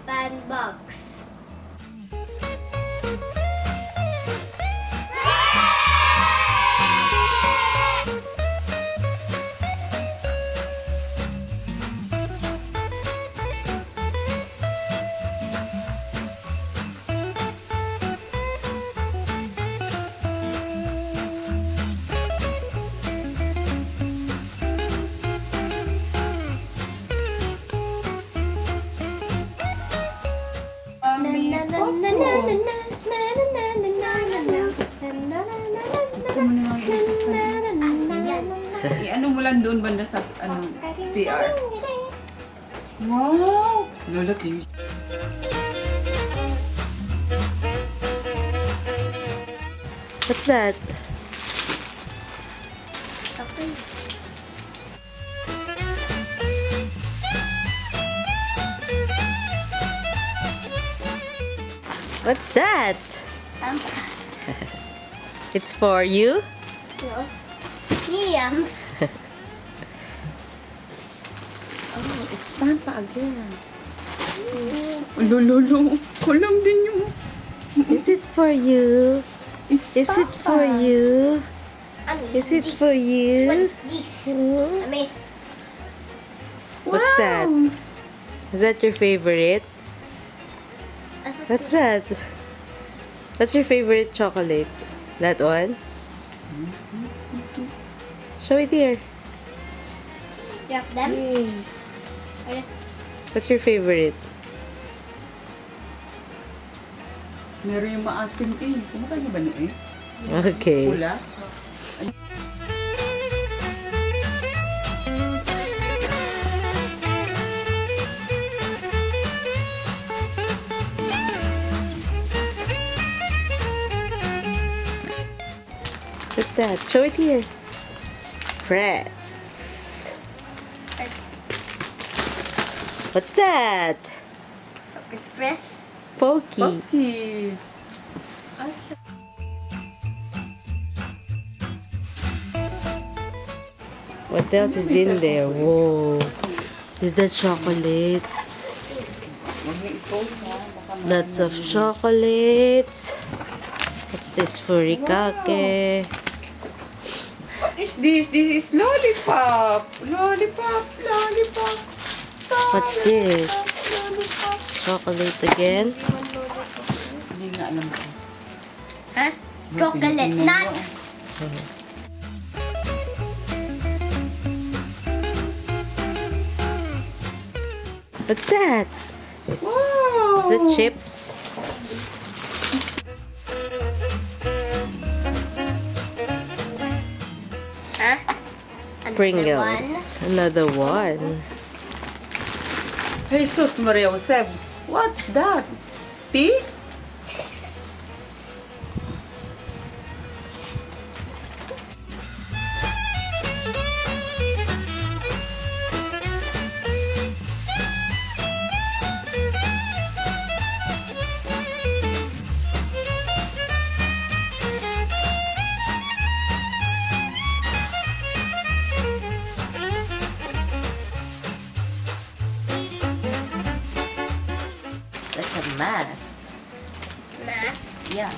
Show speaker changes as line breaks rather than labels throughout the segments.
pan box.
Ano mo lang doon banda sa CR? Wow! Lola TV.
What's that?
Okay.
What's that? It's for you?
No. Liam.
Oh, expand pa again. Lolo, kulang din yung...
Is it for you? Is it for you? Is it for
What
you?
is this?
Hmm?
I mean,
What's that? Is that your favorite? What's that? What's your favorite chocolate? That one? Show it here.
drop them. Or just
What's your favorite?
Meron yung maasim eh. Kumakain ba niyo eh?
Okay.
Pula?
What's that? Show it here. Frets. What's that?
press.
Pokey.
Okay.
What else is in there? Whoa. Is that chocolates?
Huwag niyo i-post ha. Baka
Lots of chocolates. What's this? Furikake.
What is this? This is lollipop. Lollipop, lollipop.
What's this?
Lollipop.
Chocolate again.
Hindi nga alam ko.
Huh? Chocolate nuts.
What's that?
Wow!
Is that chips?
Huh? Another
Pringles. Another one.
Jesus Maria Josep. What's that? Tea?
That's a mask.
Mass.
Yeah.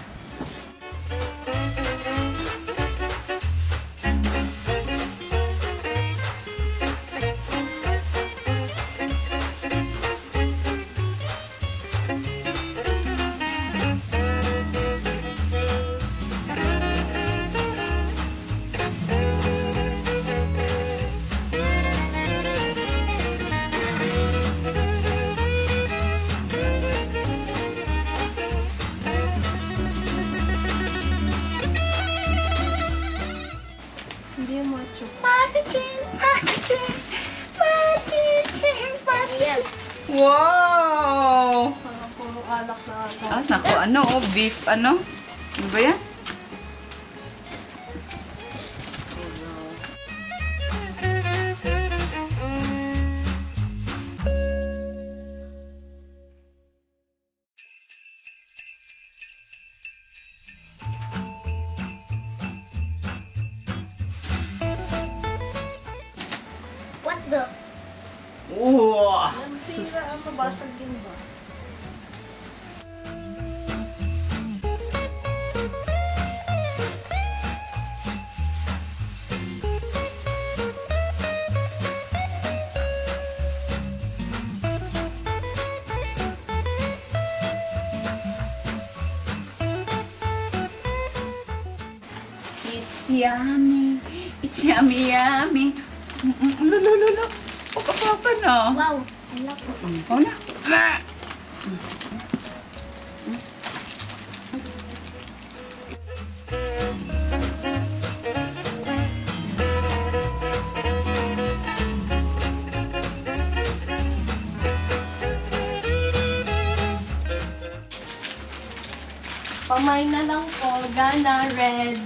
Hindi mo macho. Pachiching, pachiching, pachiching, pachiching.
Wow!
Mga puro alak na ata.
Ah, naku, ano oh, beef, ano? Ano ba yan?
What the?
Wow!
Masira ang mabasag yun ba?
It's yummy. It's yummy, yummy. Lulululu. Papa na.
Wow. Anak ko.
Oh na.
Pamay na lang po. Gana, red.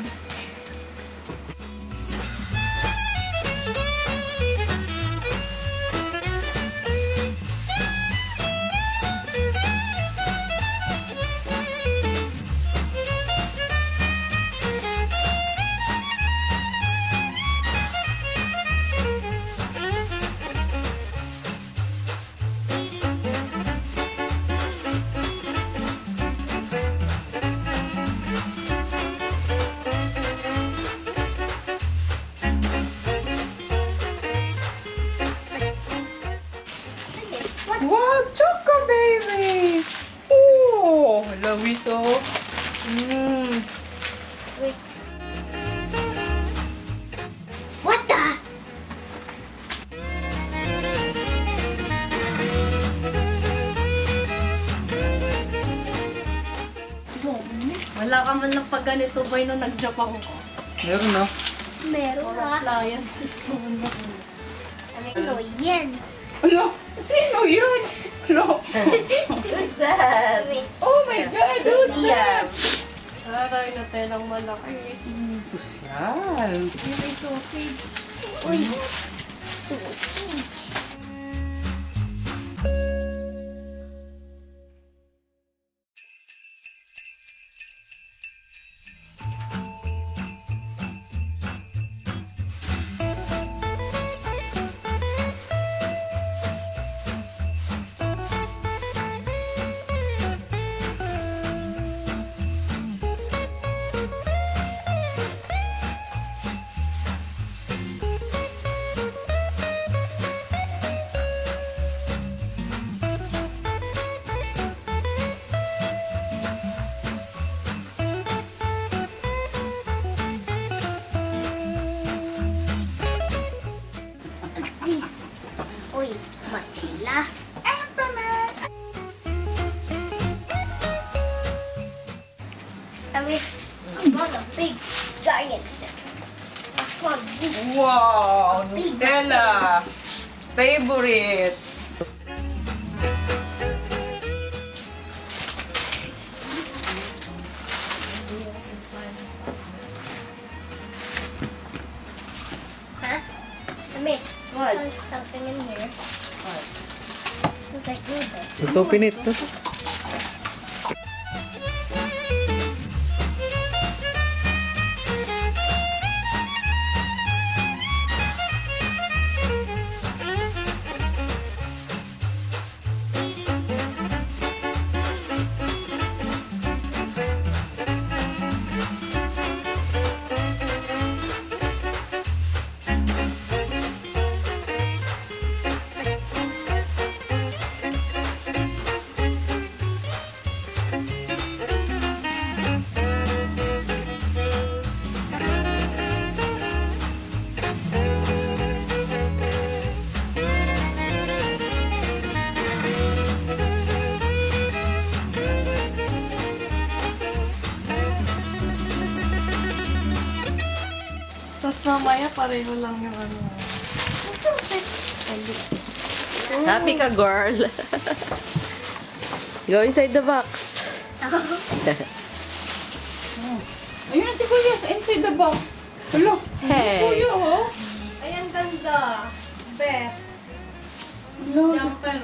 Wow, choco baby. Oh, lawis oh.
Wait. What the? Wala ka man ng pag ganito boy nung nag-Japan ko.
Meron no?
Meron ha. Appliances ko na. Ano yan?
Ano? Sino yun? Ano?
Who's that?
Wait.
Oh my God, who's
Yeah.
that?
Aray na telang malaki.
Sosyal.
Yung may sausage. Uy. Sausage. Uy, matila. I mean, I'm not a big giant. That's not big.
Wow, Nutella. Favorite.
Huh? I mean,
What?
there's something in here.
What?
Looks like noodles.
Let's open it.
Tapos mamaya pareho lang yung ano.
Happy ka, girl. Go inside the box.
Ayun na si Kuya, inside the box. Hello.
Hey.
Kuya, oh.
Ay, ang ganda. Bet.
Hello.
Jumper.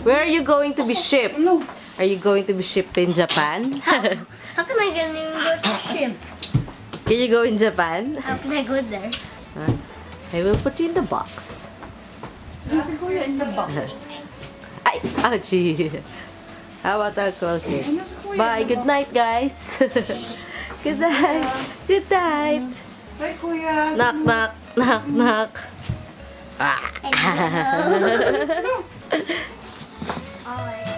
Where are you going to be shipped?
Hello.
Are you going to be shipped in Japan?
How can I get in the ship?
Can you go in Japan?
How can I go there?
I will put you in the box.
Ayun si Kuya in the box.
Ay, ouchie. How about I'll close it?
Ayun si Kuya
Bye.
in the
Good
box.
night, guys. Good night. Good night.
Hi, Kuya.
Knock, knock, knock, knock. Ah.
Hello. Alright.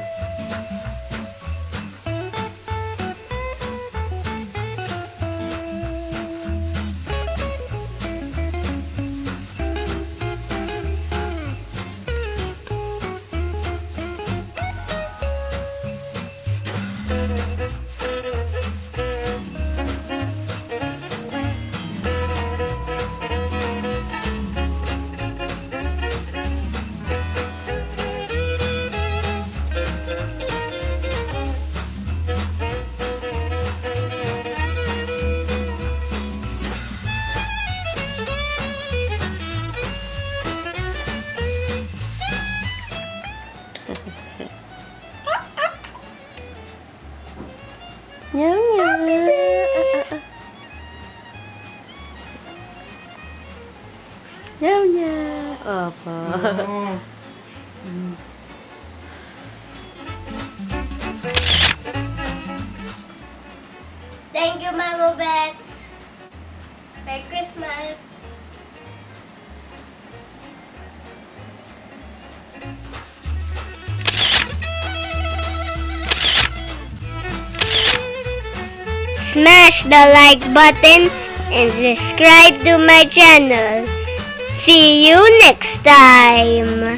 Meow, meow. Meow, meow. Opo.
Oh.
Thank you, Mama Beth. Merry Christmas. Smash the like button and subscribe to my channel. See you next time.